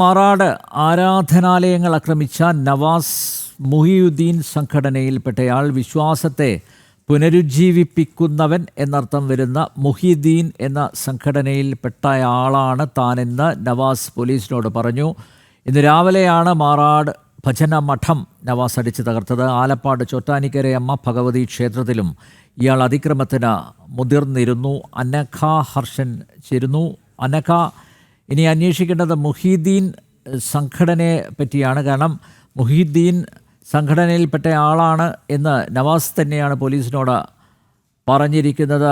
മാറാട് ആരാധനാലയങ്ങൾ ആക്രമിച്ച നവാസ് മുഹിയുദ്ദീൻ സംഘടനയിൽപ്പെട്ടയാൾ വിശ്വാസത്തെ പുനരുജ്ജീവിപ്പിക്കുന്നവൻ എന്നർത്ഥം വരുന്ന മുഹിയുദ്ദീൻ എന്ന സംഘടനയിൽപ്പെട്ടയാളാണ് താനെന്ന് നവാസ് പോലീസിനോട് പറഞ്ഞു. ഇന്ന് രാവിലെയാണ് മാറാട് ഭജന മഠം നവാസ് അടിച്ചു തകർത്തത്. ആലപ്പാട് ചോറ്റാനിക്കരയമ്മ ഭഗവതി ക്ഷേത്രത്തിലും ഇയാൾ അതിക്രമത്തിന് മുതിർന്നിരുന്നു. അനഘ ഹർഷൻ ചേരുന്നു. അനഘ, ഇനി അന്വേഷിക്കേണ്ടത് മുഹിയുദ്ദീൻ സംഘടനയെ പറ്റിയാണ്. കാരണം മുഹിയുദ്ദീൻ സംഘടനയിൽപ്പെട്ട ആളാണ് എന്ന് നവാസ് തന്നെയാണ് പോലീസിനോട് പറഞ്ഞിരിക്കുന്നത്.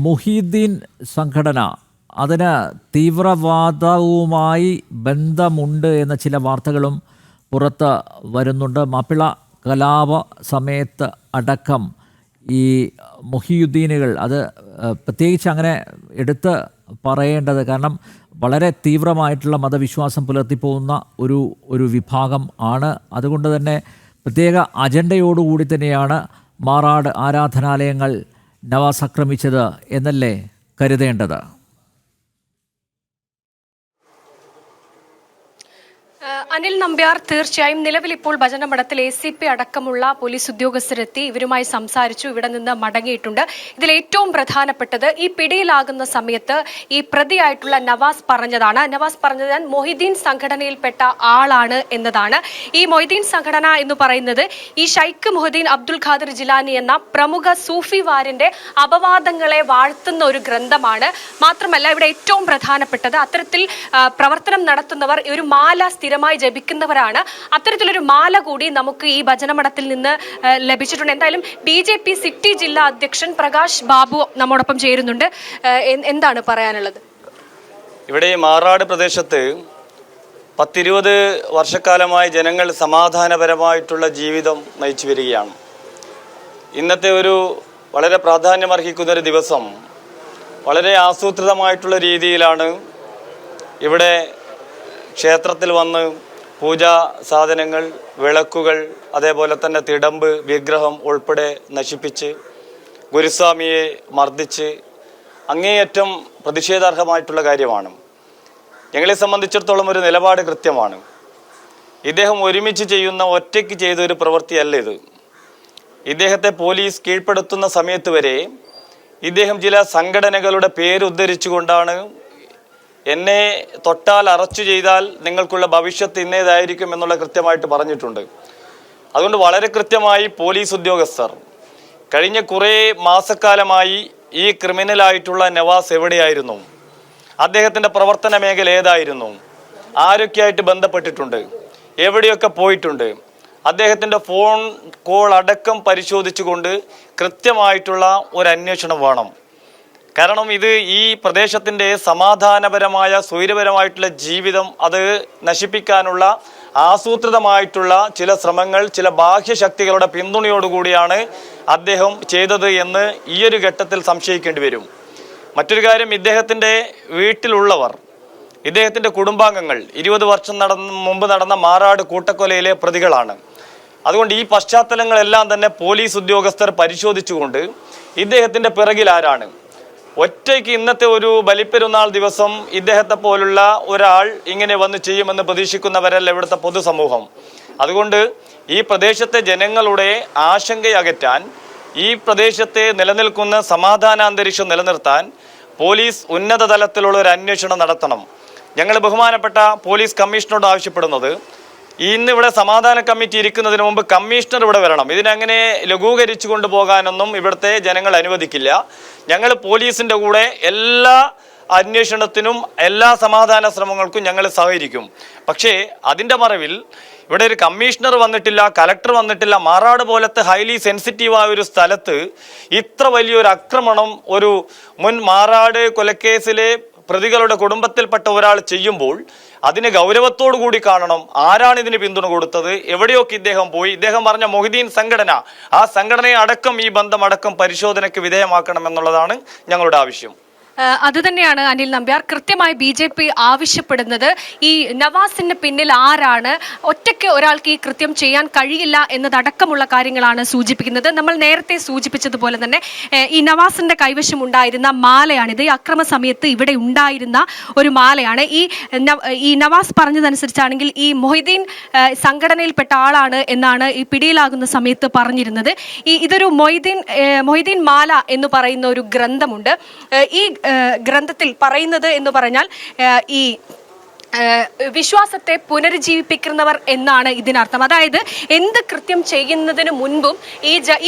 മുഹിയുദ്ദീൻ സംഘടന അതിന് തീവ്രവാദവുമായി ബന്ധമുണ്ട് എന്ന ചില വാർത്തകളും പുറത്ത് വരുന്നുണ്ട്. മാപ്പിള കലാപ സമയത്ത് അടക്കം ഈ മുഹിയുദ്ദീനുകൾ അത് പ്രത്യേകിച്ച് അങ്ങനെ എടുത്ത് പറയേണ്ടത്, കാരണം വളരെ തീവ്രമായിട്ടുള്ള മതവിശ്വാസം പുലർത്തിപ്പോകുന്ന ഒരു വിഭാഗം ആണ്. അതുകൊണ്ട് തന്നെ പ്രത്യേക അജണ്ടയോടുകൂടി തന്നെയാണ് മാറാട് ആരാധനാലയങ്ങൾ നവാസ് ആക്രമിച്ചത് എന്നല്ലേ കരുതേണ്ടത്? അനിൽ നമ്പ്യാർ, തീർച്ചയായും നിലവിൽ ഇപ്പോൾ ഭജനമഠത്തിൽ ACP അടക്കമുള്ള പോലീസ് ഉദ്യോഗസ്ഥരെത്തി ഇവരുമായി സംസാരിച്ചു, ഇവിടെ നിന്ന് മടങ്ങിയിട്ടുണ്ട്. ഇതിൽ ഏറ്റവും പ്രധാനപ്പെട്ടത് ഈ പിടിയിലാകുന്ന സമയത്ത് ഈ പ്രതിയായിട്ടുള്ള നവാസ് പറഞ്ഞത് ഞാൻ മൊഹിദ്ദീൻ സംഘടനയിൽപ്പെട്ട ആളാണ് എന്നതാണ്. ഈ മൊഹിദ്ദീൻ സംഘടന എന്ന് പറയുന്നത് ഈ ഷൈഖ് മുഹദ്ദീൻ അബ്ദുൽ ഖാദിർ ജിലാനി എന്ന പ്രമുഖ സൂഫി വാരിന്റെ അപവാദങ്ങളെ വാഴ്ത്തുന്ന ഒരു ഗ്രന്ഥമാണ്. മാത്രമല്ല ഇവിടെ ഏറ്റവും പ്രധാനപ്പെട്ടത് അത്തരത്തിൽ പ്രവർത്തനം നടത്തുന്നവർ ഒരു മാല സ്ഥിരമായി ജപിക്കുന്നവരാണ്. അത്തരത്തിലൊരു മാല കൂടി നമുക്ക് ഈ ഭജനമഠത്തിൽ നിന്ന് ലഭിച്ചിട്ടുണ്ട്. എന്തായാലും BJP സിറ്റി ജില്ലാ അധ്യക്ഷൻ പ്രകാശ് ബാബു നമ്മോടൊപ്പം ചേരുന്നുണ്ട്. എന്താണ് പറയാനുള്ളത്? ഇവിടെ ഈ മാറാട് പ്രദേശത്ത് 10-20 വർഷക്കാലമായി ജനങ്ങൾ സമാധാനപരമായിട്ടുള്ള ജീവിതം നയിച്ചു വരികയാണ്. ഇന്നത്തെ ഒരു വളരെ പ്രാധാന്യമർഹിക്കുന്ന ഒരു ദിവസം വളരെ ആസൂത്രിതമായിട്ടുള്ള രീതിയിലാണ് ഇവിടെ ക്ഷേത്രത്തിൽ വന്ന് പൂജാ സാധനങ്ങൾ, വിളക്കുകൾ, അതേപോലെ തന്നെ തിടമ്പ്, വിഗ്രഹം ഉൾപ്പെടെ നശിപ്പിച്ച് ഗുരുസ്വാമിയെ മർദ്ദിച്ച് അങ്ങേയറ്റം പ്രതിഷേധാർഹമായിട്ടുള്ള കാര്യമാണ്. ഞങ്ങളെ സംബന്ധിച്ചിടത്തോളം ഒരു നിലപാട് കൃത്യമാണ്. ഇദ്ദേഹം ഒരുമിച്ച് ചെയ്യുന്ന, ഒറ്റയ്ക്ക് ചെയ്ത ഒരു പ്രവൃത്തിയല്ല ഇത്. ഇദ്ദേഹത്തെ പോലീസ് കീഴ്പ്പെടുത്തുന്ന സമയത്ത് വരെ ഇദ്ദേഹം ചില സംഘടനകളുടെ പേരുദ്ധരിച്ചുകൊണ്ടാണ് എന്നെ തൊട്ടാൽ അറസ്റ്റ് ചെയ്താൽ നിങ്ങൾക്കുള്ള ഭവിഷ്യത്ത് ഇന്നേതായിരിക്കും എന്നുള്ള കൃത്യമായിട്ട് പറഞ്ഞിട്ടുണ്ട്. അതുകൊണ്ട് വളരെ കൃത്യമായി പോലീസ് ഉദ്യോഗസ്ഥർ കഴിഞ്ഞ കുറേ മാസക്കാലമായി ഈ ക്രിമിനലായിട്ടുള്ള നവാസ് എവിടെയായിരുന്നു, അദ്ദേഹത്തിൻ്റെ പ്രവർത്തന മേഖല ഏതായിരുന്നു, ആരൊക്കെയായിട്ട് ബന്ധപ്പെട്ടിട്ടുണ്ട്, എവിടെയൊക്കെ പോയിട്ടുണ്ട്, അദ്ദേഹത്തിൻ്റെ ഫോൺ കോൾ അടക്കം പരിശോധിച്ചുകൊണ്ട് കൃത്യമായിട്ടുള്ള ഒരു അന്വേഷണം വേണം. കാരണം ഇത് ഈ പ്രദേശത്തിൻ്റെ സമാധാനപരമായ സ്വൈരപരമായിട്ടുള്ള ജീവിതം അത് നശിപ്പിക്കാനുള്ള ആസൂത്രിതമായിട്ടുള്ള ചില ശ്രമങ്ങൾ ചില ബാഹ്യശക്തികളുടെ പിന്തുണയോടുകൂടിയാണ് അദ്ദേഹം ചെയ്തത് എന്ന് ഈ ഒരു ഘട്ടത്തിൽ സംശയിക്കേണ്ടി വരും. മറ്റൊരു കാര്യം, ഇദ്ദേഹത്തിൻ്റെ വീട്ടിലുള്ളവർ, ഇദ്ദേഹത്തിൻ്റെ കുടുംബാംഗങ്ങൾ 20 വർഷം മുമ്പ് നടന്ന മാറാട് കൂട്ടക്കൊലയിലെ പ്രതികളാണ്. അതുകൊണ്ട് ഈ പശ്ചാത്തലങ്ങളെല്ലാം തന്നെ പോലീസ് ഉദ്യോഗസ്ഥർ പരിശോധിച്ചുകൊണ്ട് ഇദ്ദേഹത്തിൻ്റെ പിറകിൽ ആരാണ്, ഒറ്റയ്ക്ക് ഇന്നത്തെ ഒരു ബലിപ്പെരുന്നാൾ ദിവസം ഇദ്ദേഹത്തെ പോലുള്ള ഒരാൾ ഇങ്ങനെ വന്ന് ചെയ്യുമെന്ന് പ്രതീക്ഷിക്കുന്നവരല്ല ഇവിടുത്തെ പൊതുസമൂഹം. അതുകൊണ്ട് ഈ പ്രദേശത്തെ ജനങ്ങളുടെ ആശങ്കയകറ്റാൻ, ഈ പ്രദേശത്തെ നിലനിൽക്കുന്ന സമാധാനാന്തരീക്ഷം നിലനിർത്താൻ പോലീസ് ഉന്നത തലത്തിലുള്ള ഒരു അന്വേഷണം നടത്തണം. ഞങ്ങൾ ബഹുമാനപ്പെട്ട പോലീസ് കമ്മീഷണറോട് ആവശ്യപ്പെടുന്നത്, ഇന്നിവിടെ സമാധാന കമ്മിറ്റി ഇരിക്കുന്നതിന് മുമ്പ് കമ്മീഷണർ ഇവിടെ വരണം. ഇതിനങ്ങനെ ലഘൂകരിച്ചു കൊണ്ടുപോകാനൊന്നും ഇവിടുത്തെ ജനങ്ങൾ അനുവദിക്കില്ല. ഞങ്ങൾ പോലീസിൻ്റെ കൂടെ എല്ലാ അന്വേഷണത്തിനും എല്ലാ സമാധാന ശ്രമങ്ങൾക്കും ഞങ്ങൾ സഹകരിക്കും. പക്ഷേ അതിൻ്റെ മറവിൽ ഇവിടെ ഒരു കമ്മീഷണർ വന്നിട്ടില്ല, കലക്ടർ വന്നിട്ടില്ല. മാറാട് പോലത്തെ ഹൈലി സെൻസിറ്റീവായ ഒരു സ്ഥലത്ത് ഇത്ര വലിയൊരു ആക്രമണം ഒരു മുൻ മാറാട് കൊലക്കേസിലെ പ്രതികളുടെ കുടുംബത്തിൽപ്പെട്ട ഒരാൾ ചെയ്യുമ്പോൾ അതിന് ഗൗരവത്തോടു കൂടി കാണണം. ആരാണ് ഇതിന് പിന്തുണ കൊടുത്തത്, എവിടെയൊക്കെ ഇദ്ദേഹം പോയി, ഇദ്ദേഹം പറഞ്ഞ മൊഹിദ്ദീൻ സംഘടന, ആ സംഘടനയെ അടക്കം ഈ ബന്ധം അടക്കം പരിശോധനയ്ക്ക് വിധേയമാക്കണം എന്നുള്ളതാണ് ഞങ്ങളുടെ ആവശ്യം. അത് തന്നെയാണ് അനിൽ നമ്പ്യാർ. കൃത്യമായി BJP ആവശ്യപ്പെടുന്നത് ഈ നവാസിന് പിന്നിൽ ആരാണ്, ഒറ്റയ്ക്ക് ഒരാൾക്ക് ഈ കൃത്യം ചെയ്യാൻ കഴിയില്ല എന്നതടക്കമുള്ള കാര്യങ്ങളാണ് സൂചിപ്പിക്കുന്നത്. നമ്മൾ നേരത്തെ സൂചിപ്പിച്ചതുപോലെ തന്നെ ഈ നവാസിന്റെ കൈവശം ഉണ്ടായിരുന്ന മാലയാണിത്. ഈ അക്രമ സമയത്ത് ഇവിടെ ഉണ്ടായിരുന്ന ഒരു മാലയാണ്. ഈ നവാസ് പറഞ്ഞതനുസരിച്ചാണെങ്കിൽ ഈ മൊയ്തീൻ സംഘടനയിൽപ്പെട്ട ആളാണ് എന്നാണ് ഈ പിടിയിലാകുന്ന സമയത്ത് പറഞ്ഞിരുന്നത്. ഇതൊരു മൊയ്തീൻ മാല എന്ന് പറയുന്ന ഒരു ഗ്രന്ഥമുണ്ട്. ഈ ഗ്രന്ഥത്തിൽ പറയുന്നത് എന്ന് പറഞ്ഞാൽ ഈ വിശ്വാസത്തെ പുനരുജ്ജീവിപ്പിക്കുന്നവർ എന്നാണ് ഇതിനർത്ഥം. അതായത് എന്ത് കൃത്യം ചെയ്യുന്നതിന് മുൻപും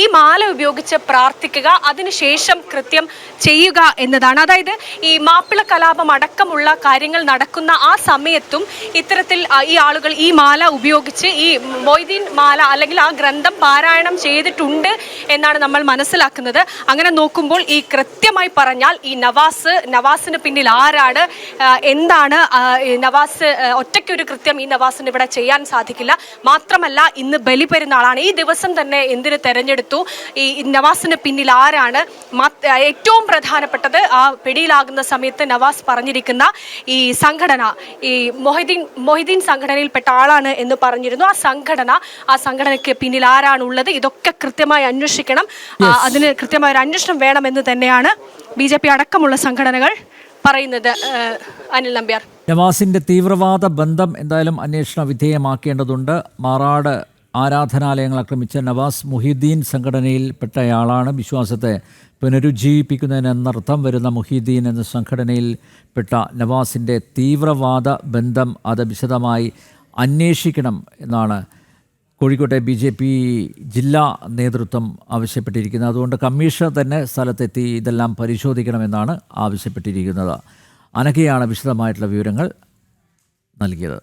ഈ മാല ഉപയോഗിച്ച് പ്രാർത്ഥിക്കുക, അതിനുശേഷം കൃത്യം ചെയ്യുക എന്നതാണ്. അതായത് ഈ മാപ്പിള കലാപം അടക്കമുള്ള കാര്യങ്ങൾ നടക്കുന്ന ആ സമയത്തും ഇത്തരത്തിൽ ഈ ആളുകൾ ഈ മാല ഉപയോഗിച്ച് ഈ മൊയ്തീൻ മാല അല്ലെങ്കിൽ ആ ഗ്രന്ഥം പാരായണം ചെയ്തിട്ടുണ്ട് എന്നാണ് നമ്മൾ മനസ്സിലാക്കുന്നത്. അങ്ങനെ നോക്കുമ്പോൾ ഈ കൃത്യമായി പറഞ്ഞാൽ ഈ നവാസിന് പിന്നിൽ ആരാണ്, എന്താണ് നവാസ് ഒറ്റയ്ക്കൊരു കൃത്യം ഈ നവാസിന് ഇവിടെ ചെയ്യാൻ സാധിക്കില്ല. മാത്രമല്ല ഇന്ന് ബലിപെരുന്നാളാണ്. ഈ ദിവസം തന്നെ എന്തിന് തെരഞ്ഞെടുത്തു, ഈ നവാസിന് പിന്നിൽ ആരാണ്, ഏറ്റവും പ്രധാനപ്പെട്ടത് ആ പിടിയിലാകുന്ന സമയത്ത് നവാസ് പറഞ്ഞിരിക്കുന്ന ഈ സംഘടന ഈ മൊയ്തീൻ സംഘടനയിൽപ്പെട്ട ആളാണ് എന്ന് പറഞ്ഞിരുന്നു. ആ സംഘടനയ്ക്ക് പിന്നിൽ ആരാണുള്ളത്, ഇതൊക്കെ കൃത്യമായി അന്വേഷിക്കണം. അതിന് കൃത്യമായ ഒരു അന്വേഷണം വേണമെന്ന് തന്നെയാണ് BJP അടക്കമുള്ള സംഘടനകൾ പറയുന്നത്. അനിൽ നമ്പ്യാർ, നവാസിൻ്റെ തീവ്രവാദ ബന്ധം എന്തായാലും അന്വേഷണ വിധേയമാക്കേണ്ടതുണ്ട്. മാറാട് ആരാധനാലയങ്ങൾ ആക്രമിച്ച നവാസ് മുഹീദ്ദീൻ സംഘടനയിൽപ്പെട്ടയാളാണ്. വിശ്വാസത്തെ പുനരുജ്ജീവിപ്പിക്കുന്നതിനെന്നർത്ഥം വരുന്ന മുഹീദ്ദീൻ എന്ന സംഘടനയിൽപ്പെട്ട നവാസിൻ്റെ തീവ്രവാദ ബന്ധം അത് വിശദമായി അന്വേഷിക്കണം എന്നാണ് കോഴിക്കോട്ടെ BJP ജില്ലാ നേതൃത്വം ആവശ്യപ്പെട്ടിരിക്കുന്നത്. അതുകൊണ്ട് കമ്മീഷണർ തന്നെ സ്ഥലത്തെത്തി ഇതെല്ലാം പരിശോധിക്കണമെന്നാണ് ആവശ്യപ്പെട്ടിരിക്കുന്നത്. അനഘയാണ് വിശദമായിട്ടുള്ള വിവരങ്ങൾ നൽകിയത്.